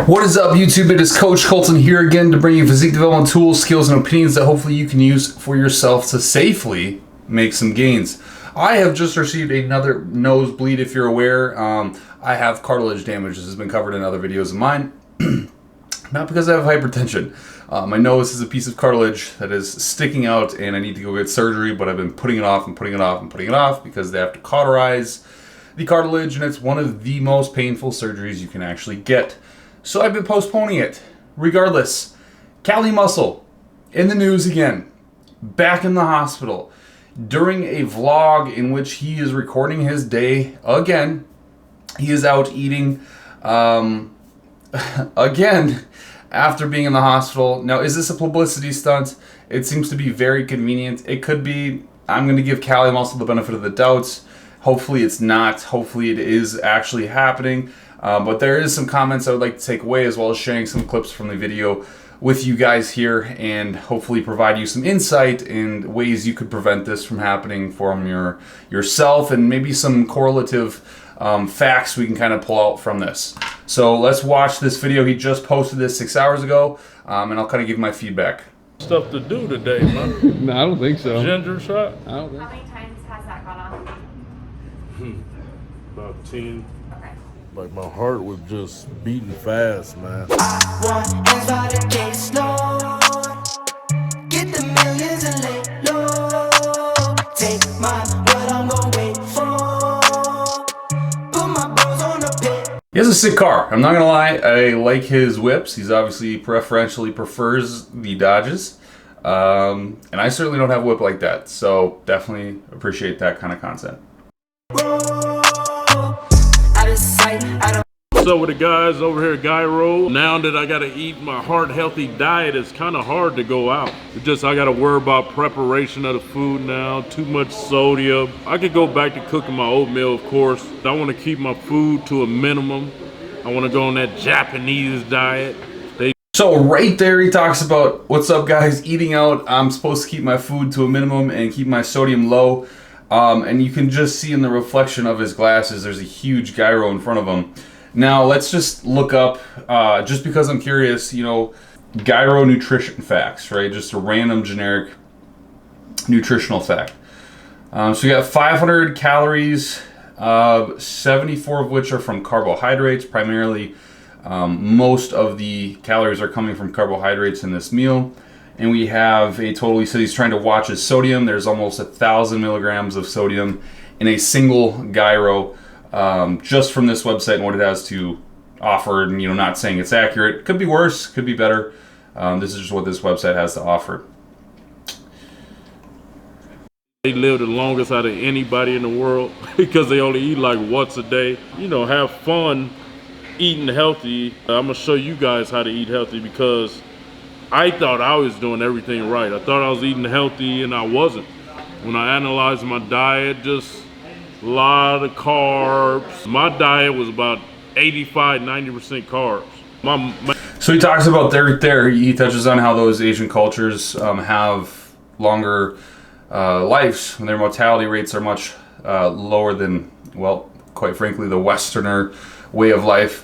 What is up, YouTube? It is Coach Kolton here again to bring you physique development tools, skills, and opinions that hopefully you can use for yourself to safely make some gains. I have just received another nosebleed, if you're aware. I have cartilage damage. This has been covered in other videos of mine. Not because I have hypertension. My nose is a piece of cartilage that is sticking out and I need to go get surgery, but I've been putting it off and putting it off and putting it off because they have to cauterize the cartilage, and it's one of the most painful surgeries you can actually get. So I've been postponing it. Regardless, Cali Muscle in the news again, back in the hospital during a vlog in which he is recording his day again. He is out eating again after being in the hospital. Now, is this a publicity stunt? It seems to be very convenient. It could be. I'm going to give Cali Muscle the benefit of the doubt. Hopefully it's not. Hopefully it is actually happening. But there is some comments I would like to take away, as well as sharing some clips from the video with you guys here, and hopefully provide you some insight and ways you could prevent this from happening from yourself, and maybe some correlative facts we can kind of pull out from this. So let's watch this video. He just posted this 6 hours ago, and I'll kind of give my feedback. Stuff to do today, man. No, I don't think so. Ginger shot? I don't think How many times has that gone off? About 10. Okay. Like my heart was just beating fast, man. I want ends by the case, Lord. Get the millions and lay low. Take mine, what I'm gonna wait for. Put my bros on the pit. He has a sick car. I'm not gonna lie. I like his whips. He's obviously preferentially prefers the Dodges. And I certainly don't have a whip like that. So definitely appreciate that kind of content. Out of sight, out of What's up with the guys over here at Gyro? Now that I gotta eat my heart healthy diet, it's kind of hard to go out. It's just I gotta worry about preparation of the food now, too much sodium. I could go back to cooking my oatmeal, of course. I wanna keep my food to a minimum. I wanna go on that Japanese diet. So right there he talks about, what's up guys, eating out. I'm supposed to keep my food to a minimum and keep my sodium low. And you can just see in the reflection of his glasses, there's a huge gyro in front of him. Now let's just look up, just because I'm curious, you know, gyro nutrition facts, right? Just a random generic nutritional fact. So you got 500 calories, 74 of which are from carbohydrates, primarily. Most of the calories are coming from carbohydrates in this meal. And we have a total, he said he's trying to watch his sodium. There's almost 1,000 milligrams of sodium in a single gyro, just from this website and what it has to offer. And, you know, not saying it's accurate. Could be worse, could be better. This is just what this website has to offer. They live the longest out of anybody in the world because they only eat like once a day. You know, have fun eating healthy. I'm gonna show you guys how to eat healthy because I thought I was doing everything right. I thought I was eating healthy and I wasn't. When I analyzed my diet, just a lot of carbs. My diet was about 85–90% carbs. So he talks about there, he touches on how those Asian cultures have longer lives, and their mortality rates are much lower than, well, quite frankly, the Westerner way of life.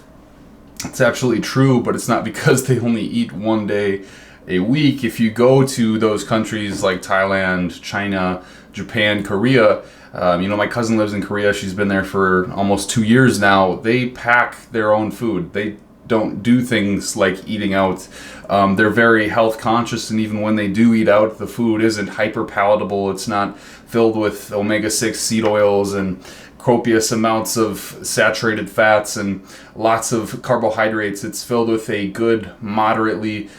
It's absolutely true, but it's not because they only eat one day a week. If you go to those countries like Thailand, China, Japan, Korea, you know, my cousin lives in Korea. She's been there for almost 2 years now. They pack their own food. They don't do things like eating out. They're very health conscious, and even when they do eat out, the food isn't hyper palatable. It's not filled with omega-6 seed oils and copious amounts of saturated fats and lots of carbohydrates. It's filled with a good, moderately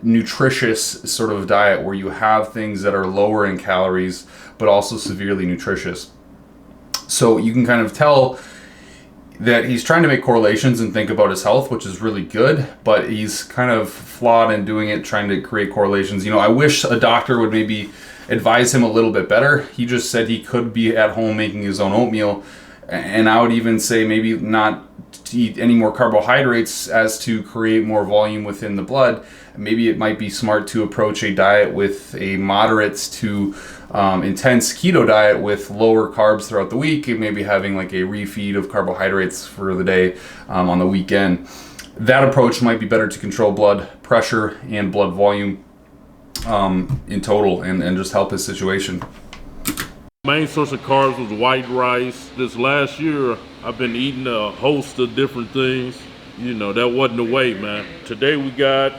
nutritious sort of diet where you have things that are lower in calories but also severely nutritious. So you can kind of tell that he's trying to make correlations and think about his health, which is really good, but he's kind of flawed in doing it, trying to create correlations. You know, I wish a doctor would maybe advise him a little bit better. He just said he could be at home making his own oatmeal, and I would even say maybe not to eat any more carbohydrates as to create more volume within the blood. Maybe it might be smart to approach a diet with a moderate to intense keto diet with lower carbs throughout the week, and maybe having like a refeed of carbohydrates for the day on the weekend. that approach might be better to control blood pressure and blood volume in total, and just help his situation. Main source of carbs was white rice. This last year, I've been eating a host of different things. You know, that wasn't the way, man. Today we got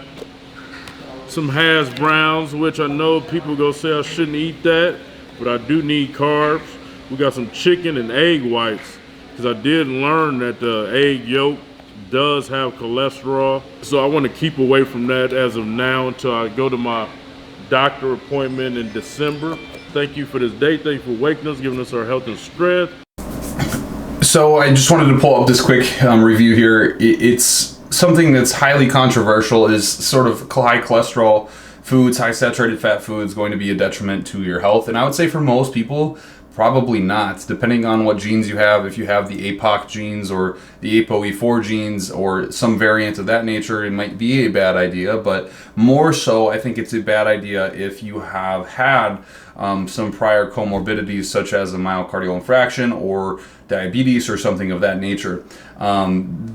some hash browns, which I know people go say I shouldn't eat that, but I do need carbs. We got some chicken and egg whites, because I did learn that the egg yolk does have cholesterol. So I want to keep away from that as of now until I go to my doctor appointment in December. Thank you for this day. Thank you for waking us, giving us our health and strength. So I just wanted to pull up this quick review here. It's something that's highly controversial. Is sort of high cholesterol foods, high saturated fat foods going to be a detriment to your health? And I would say for most people, probably not, depending on what genes you have. If you have the APOC genes or the ApoE4 genes or some variant of that nature, it might be a bad idea. But more so, I think it's a bad idea if you have had some prior comorbidities, such as a myocardial infarction or diabetes or something of that nature.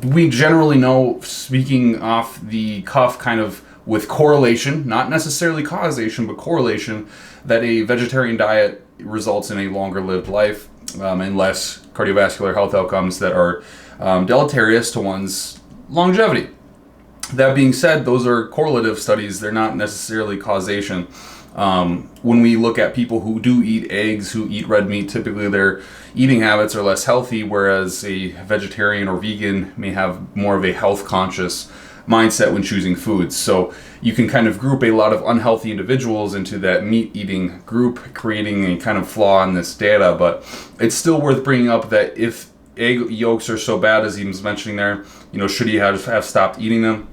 We generally know, speaking off the cuff, kind of with correlation, not necessarily causation, but correlation, that a vegetarian diet results in a longer lived life and less cardiovascular health outcomes that are deleterious to one's longevity. That being said, those are correlative studies. They're not necessarily causation. When we look at people who do eat eggs, who eat red meat, typically their eating habits are less healthy, whereas a vegetarian or vegan may have more of a health conscious mindset when choosing foods. So you can kind of group a lot of unhealthy individuals into that meat eating group, creating a kind of flaw in this data. But it's still worth bringing up that if egg yolks are so bad as he was mentioning there, should he have stopped eating them?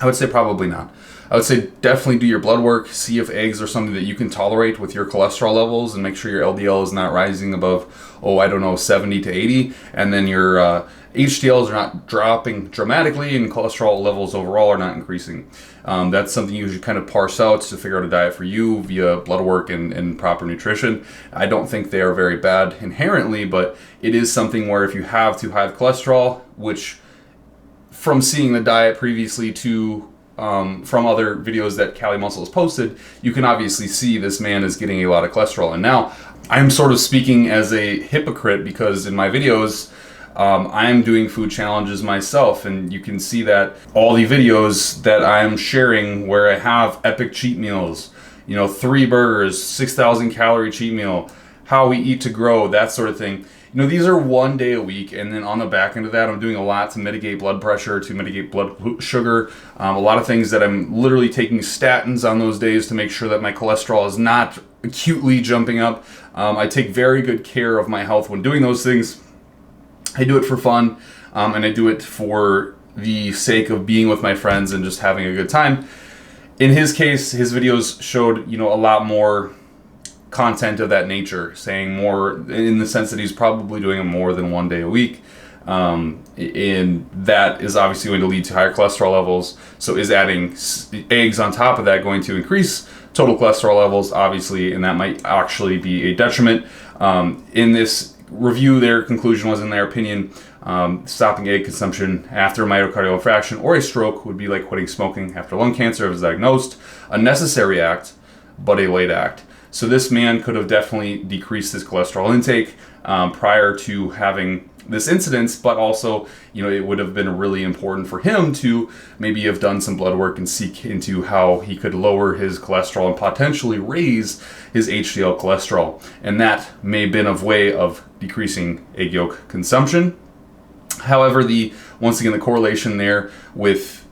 I would say probably not. I would say definitely do your blood work, see if eggs are something that you can tolerate with your cholesterol levels, and make sure your LDL is not rising above, 70 to 80, and then your HDLs are not dropping dramatically, and cholesterol levels overall are not increasing. That's something you should kind of parse out to figure out a diet for you via blood work and proper nutrition. I don't think they are very bad inherently, but it is something where if you have too high of cholesterol, which from seeing the diet previously to from other videos that Cali Muscle has posted, you can obviously see this man is getting a lot of cholesterol. And now I'm sort of speaking as a hypocrite, because in my videos, I'm doing food challenges myself, and you can see that all the videos that I'm sharing where I have epic cheat meals, 3 burgers, 6,000 calorie cheat meal, how we eat to grow, that sort of thing. These are 1 day a week, and then on the back end of that, I'm doing a lot to mitigate blood pressure, to mitigate blood sugar, a lot of things that I'm literally taking statins on those days to make sure that my cholesterol is not acutely jumping up. I take very good care of my health when doing those things. I do it for fun, and I do it for the sake of being with my friends and just having a good time. In his case, his videos showed, a lot more content of that nature, saying more in the sense that he's probably doing it more than 1 day a week. And that is obviously going to lead to higher cholesterol levels. So is adding eggs on top of that going to increase total cholesterol levels? Obviously, and that might actually be a detriment. In this review, their conclusion was, in their opinion, stopping egg consumption after a myocardial infarction or a stroke would be like quitting smoking after lung cancer if it's diagnosed. A necessary act, but a late act. So this man could have definitely decreased his cholesterol intake prior to having this incident, but also, it would have been really important for him to maybe have done some blood work and seek into how he could lower his cholesterol and potentially raise his HDL cholesterol. And that may have been a way of decreasing egg yolk consumption. However, once again, the correlation there with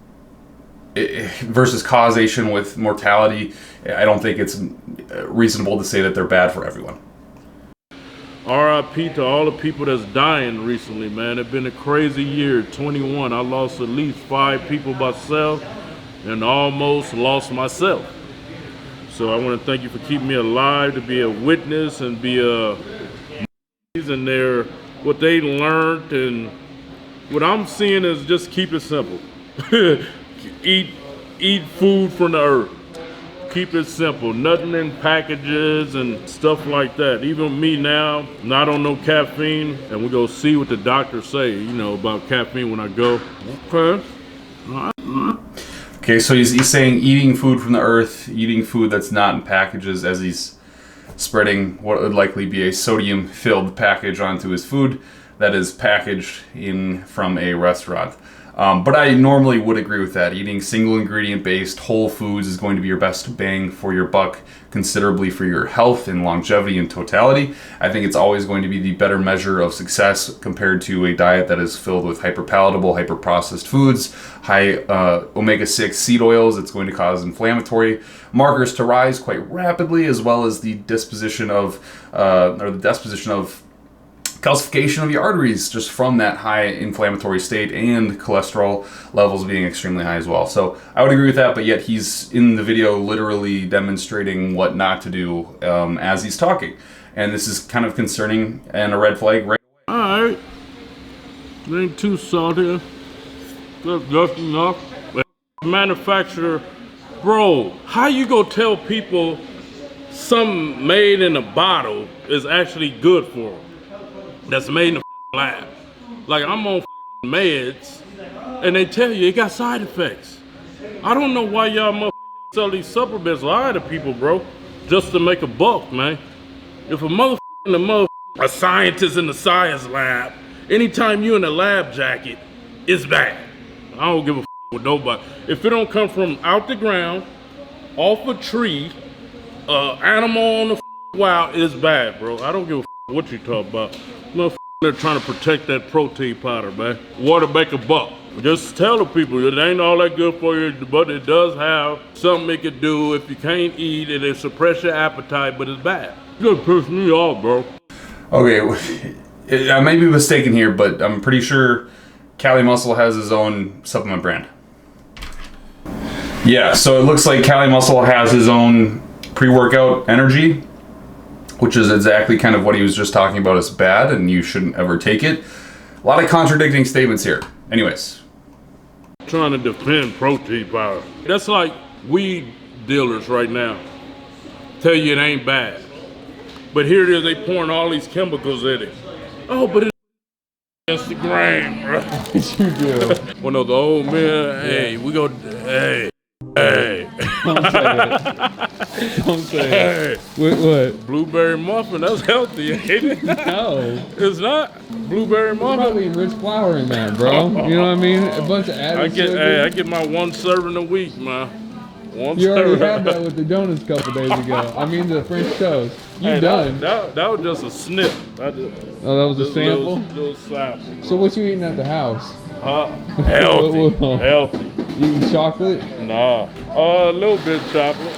versus causation with mortality, I don't think it's reasonable to say that they're bad for everyone. RIP to all the people that's dying recently, man. It's been a crazy year, 21. I lost at least 5 people myself and almost lost myself. So I want to thank you for keeping me alive, to be a witness and be a and their what they learned. And what I'm seeing is just keep it simple. Eat food from the earth. Keep it simple. Nothing in packages and stuff like that. Even me now, not on no caffeine, and we go see what the doctors say, about caffeine when I go. Okay. Okay, so he's saying eating food from the earth, eating food that's not in packages, as he's spreading what would likely be a sodium-filled package onto his food that is packaged in from a restaurant. But I normally would agree with that. Eating single ingredient based whole foods is going to be your best bang for your buck, considerably for your health and longevity in totality. I think it's always going to be the better measure of success compared to a diet that is filled with hyperpalatable, hyper-processed foods, high omega-6 seed oils. It's going to cause inflammatory markers to rise quite rapidly, as well as the disposition of calcification of your arteries just from that high inflammatory state, and cholesterol levels being extremely high as well. So I would agree with that, but yet he's in the video literally demonstrating what not to do as he's talking. And this is kind of concerning and a red flag right away. Alright. It ain't too salty. That's just enough. Manufacturer, bro, how you gonna tell people something made in a bottle is actually good for them? That's made in the lab. Like, I'm on meds, and they tell you it got side effects. I don't know why y'all sell these supplements, lie to people, bro, just to make a buck, man. If a scientist in the science lab, anytime you in a lab jacket, it's bad. I don't give a with nobody. If it don't come from out the ground, off a tree, animal on the wild, it's bad, bro. I don't give a what you talk about. They're trying to protect that protein powder, man. Water make a buck. Just tell the people it ain't all that good for you, but it does have something it can do if you can't eat and it suppress your appetite, but it's bad. You just piss me off, bro. Okay, I may be mistaken here, but I'm pretty sure Cali Muscle has his own supplement brand. Yeah, so it looks like Cali Muscle has his own pre-workout energy, which is exactly kind of what he was just talking about as bad, and you shouldn't ever take it. A lot of contradicting statements here. Anyways. Trying to defend protein powder. That's like weed dealers right now. Tell you it ain't bad. But here it is, they pouring all these chemicals in it. Oh, but it's Instagram, bro. You do. One of the old men, hey, we go, hey. Don't say it. Don't say it. What? Blueberry muffin, that's healthy, ain't it? No. It's not? Blueberry muffin? Probably rich flour in that, bro. You know what I mean? A bunch of added sugar. I get my one serving a week, man. You already had that with the donuts a couple days ago. I mean the French toast. You done. That was just a snip. Oh, that was a sample? Little sample. So what you eating at the house? Healthy. Healthy. You eating chocolate? Nah. A little bit of chocolate.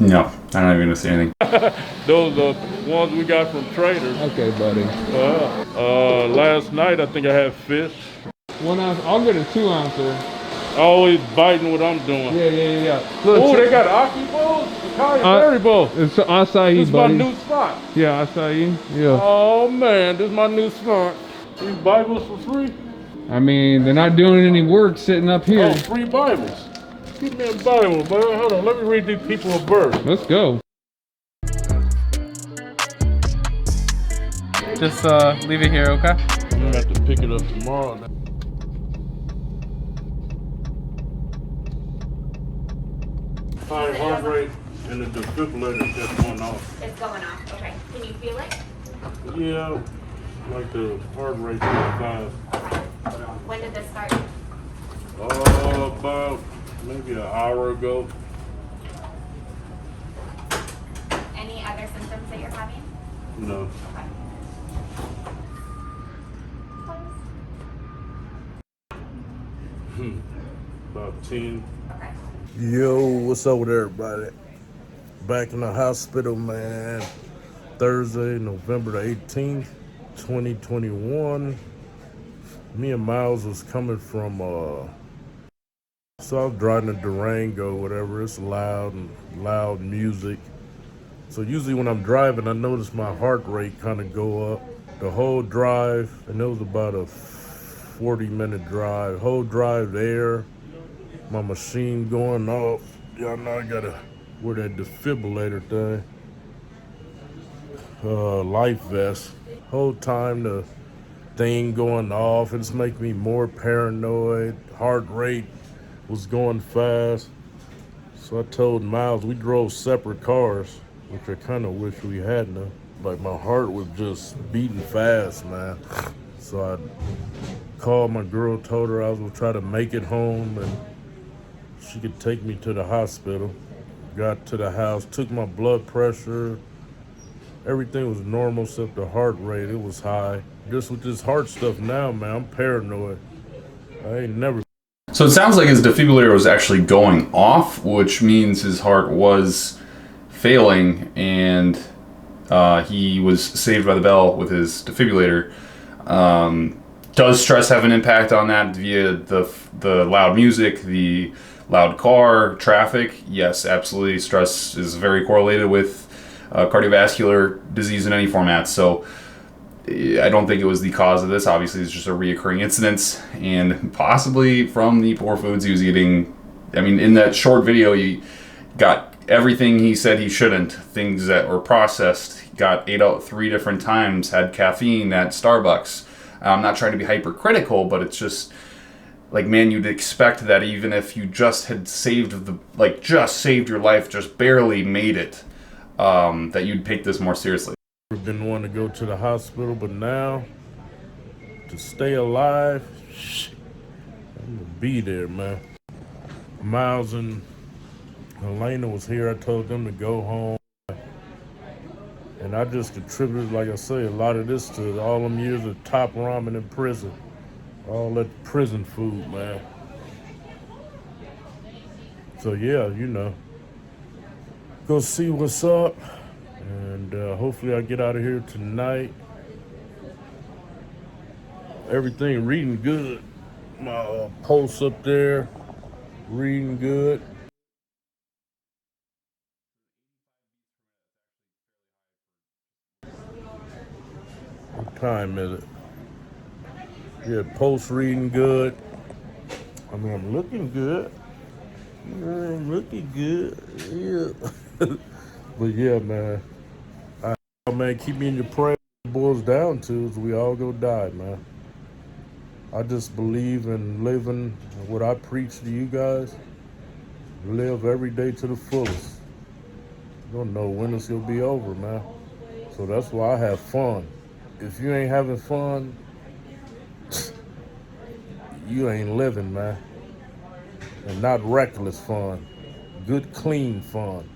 No, I'm not even gonna say anything. Those are the ones we got from traders. Okay, buddy. Last night I think I had fish. 1 ounce. I'll get a 2 ouncer. Always biting what I'm doing. Yeah. Oh, they got Aki bowls? Berry bowl. It's acai, This is buddy. my new spot. Yeah, acai. Yeah. Oh man, this is my new spot. Free Bibles for free? I mean, they're not doing any work sitting up here. Oh, free Bibles. Give me a Bible, man. Hold on, let me read these people a verse. Let's go. Just leave it here, okay? I'm gonna have to pick it up tomorrow. High heart rate and the defibrillator just going off. It's going off. Okay. Can you feel it? Yeah, like the heart rate 25. When did this start? About maybe an hour ago. Any other symptoms that you're having? No. Okay. About 10. Okay. Yo, what's up with everybody? Back in the hospital, man. Thursday, November the 18th, 2021. Me and Miles was coming from, so I was driving a Durango, whatever. It's loud music. So usually when I'm driving, I notice my heart rate kind of go up. The whole drive, and it was about a 40-minute drive. Whole drive there. My machine going off. Y'all know I gotta wear that defibrillator thing. Life vest. Whole time the thing going off. It's making me more paranoid. Heart rate was going fast. So I told Miles, we drove separate cars, which I kind of wish we hadn't. Like, my heart was just beating fast, man. So I called my girl, told her I was gonna try to make it home and she could take me to the hospital. Got to the house, took my blood pressure. Everything was normal except the heart rate. It was high. Just with this heart stuff now, man, I'm paranoid. I ain't never. So it sounds like his defibrillator was actually going off, which means his heart was failing, and he was saved by the bell with his defibrillator. Does stress have an impact on that via the loud music, the loud car, traffic? Yes, absolutely. Stress is very correlated with cardiovascular disease in any format. So I don't think it was the cause of this. Obviously, it's just a reoccurring incident, and possibly from the poor foods he was eating. I mean, in that short video, you got everything he said he shouldn't. Things that were processed. He got ate out 3 different times. Had caffeine at Starbucks. I'm not trying to be hypercritical, but it's just like, man, you'd expect that even if you just had saved your life, just barely made it, that you'd take this more seriously. I've been wanting to go to the hospital, but now to stay alive, I'm gonna be there, man. Miles and Elena was here. I told them to go home. And I just attributed, like I say, a lot of this to all them years of top ramen in prison. All that prison food, man. So yeah, go see what's up. And hopefully I get out of here tonight. Everything reading good. My pulse up there, reading good. What time is it? Yeah, pulse reading good. I mean, I'm looking good. I'm looking good. Yeah. But yeah, man. Man, keep me in your prayers. What it boils down to is we all gonna die, man. I just believe in living what I preach to you guys. Live every day to the fullest. You don't know when it's gonna be over, man. So that's why I have fun. If you ain't having fun, you ain't living, man. And not reckless fun. Good, clean fun.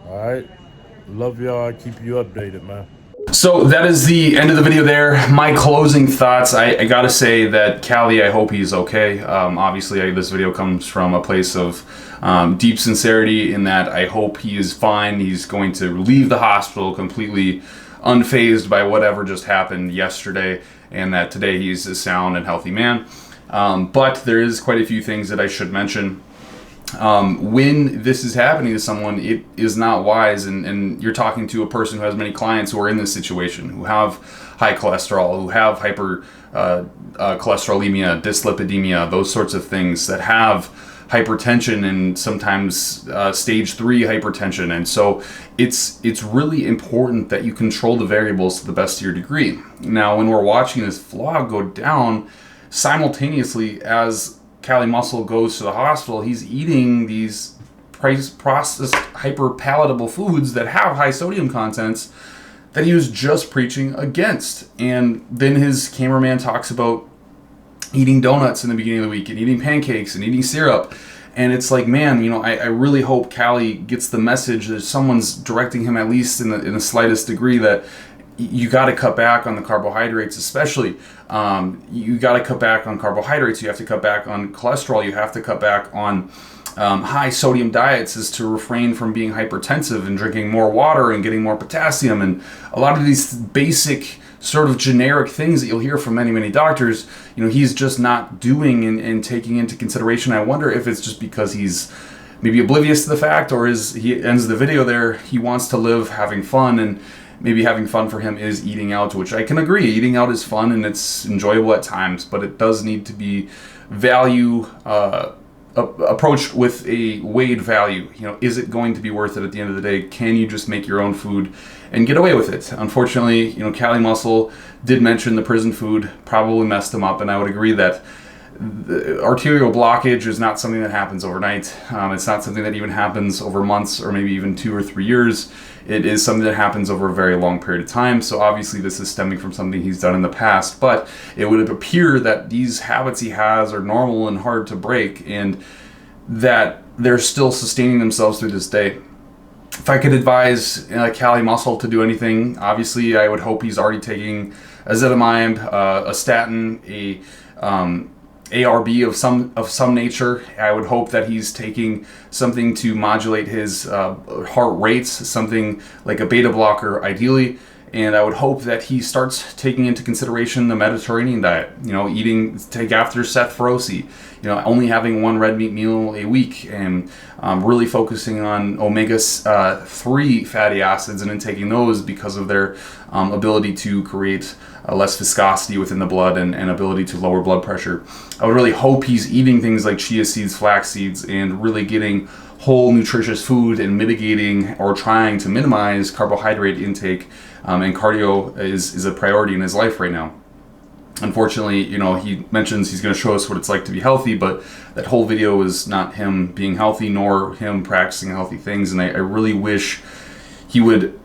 All right? Love y'all. I keep you updated, man. So that is the end of the video there. My closing thoughts. I gotta say that Callie, I hope he's okay. Obviously, this video comes from a place of deep sincerity in that I hope he is fine. He's going to leave the hospital completely unfazed by whatever just happened yesterday, and that today he's a sound and healthy man. But there is quite a few things that I should mention. When this is happening to someone, it is not wise, and you're talking to a person who has many clients who are in this situation, who have high cholesterol, who have hypercholesterolemia, dyslipidemia, those sorts of things, that have hypertension and sometimes stage 3 hypertension. And so it's really important that you control the variables to the best of your degree. Now, when we're watching this vlog go down, simultaneously as Callie Muscle goes to the hospital, he's eating these processed hyper-palatable foods that have high sodium contents that he was just preaching against. And then his cameraman talks about eating donuts in the beginning of the week and eating pancakes and eating syrup. And it's like, man, I really hope Callie gets the message that someone's directing him, at least in the slightest degree, that you got to cut back on the carbohydrates, especially. You got to cut back on carbohydrates. You have to cut back on cholesterol. You have to cut back on high sodium diets, is to refrain from being hypertensive and drinking more water and getting more potassium. And a lot of these basic sort of generic things that you'll hear from many, many doctors, he's just not doing and taking into consideration. I wonder if it's just because he's maybe oblivious to the fact, or he ends the video there, he wants to live having fun, and maybe having fun for him is eating out, which I can agree. Eating out is fun and it's enjoyable at times, but it does need to be value approached with a weighed value. You know, is it going to be worth it at the end of the day? Can you just make your own food and get away with it? Unfortunately, you know, Cali Muscle did mention the prison food probably messed him up, and I would agree that the arterial blockage is not something that happens overnight. It's not something that even happens over months or maybe even 2 or 3 years. It is something that happens over a very long period of time. So obviously this is stemming from something he's done in the past, but it would appear that these habits he has are normal and hard to break, and that they're still sustaining themselves through this day. If I could advise Cali Muscle to do anything, obviously I would hope he's already taking ezetimibe, a statin, a ARB of some nature. I would hope that he's taking something to modulate his heart rates, something like a beta blocker ideally. And I would hope that he starts taking into consideration the Mediterranean diet. You know, take after Seth Feroce. You know, only having one red meat meal a week, and really focusing on omega-3 fatty acids and intaking those because of their ability to create less viscosity within the blood and ability to lower blood pressure. I would really hope he's eating things like chia seeds, flax seeds, and really getting whole nutritious food and mitigating or trying to minimize carbohydrate intake. And cardio is a priority in his life right now. Unfortunately, you know, he mentions he's going to show us what it's like to be healthy, but that whole video is not him being healthy nor him practicing healthy things. And I really wish he would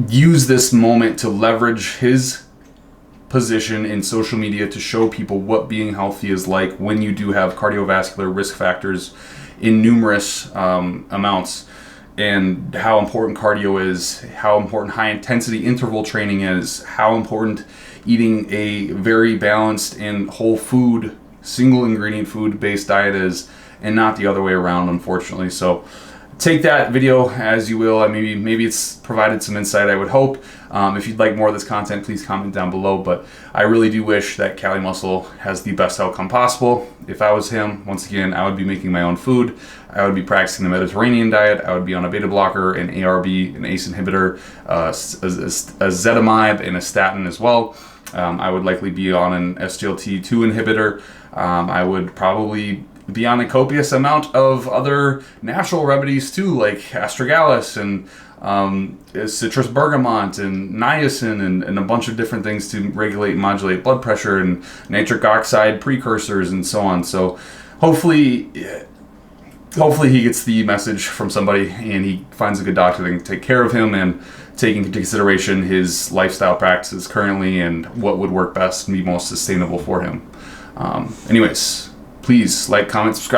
use this moment to leverage his position in social media to show people what being healthy is like when you do have cardiovascular risk factors in numerous amounts, and how important cardio is, how important high intensity interval training is, how important eating a very balanced and whole food, single ingredient food based diet is, and not the other way around, unfortunately. So take that video as you will. Maybe it's provided some insight, I would hope. If you'd like more of this content, please comment down below. But I really do wish that Cali Muscle has the best outcome possible. If I was him, once again, I would be making my own food. I would be practicing the Mediterranean diet. I would be on a beta blocker, an ARB, an ACE inhibitor, a ezetimibe, and a statin as well. I would likely be on an SGLT2 inhibitor. I would probably be on a copious amount of other natural remedies too, like astragalus and citrus bergamot and niacin and a bunch of different things to regulate and modulate blood pressure and nitric oxide precursors and so on. So hopefully he gets the message from somebody and he finds a good doctor that can take care of him and take into consideration his lifestyle practices currently and what would work best and be most sustainable for him. Anyways, please like, comment, subscribe.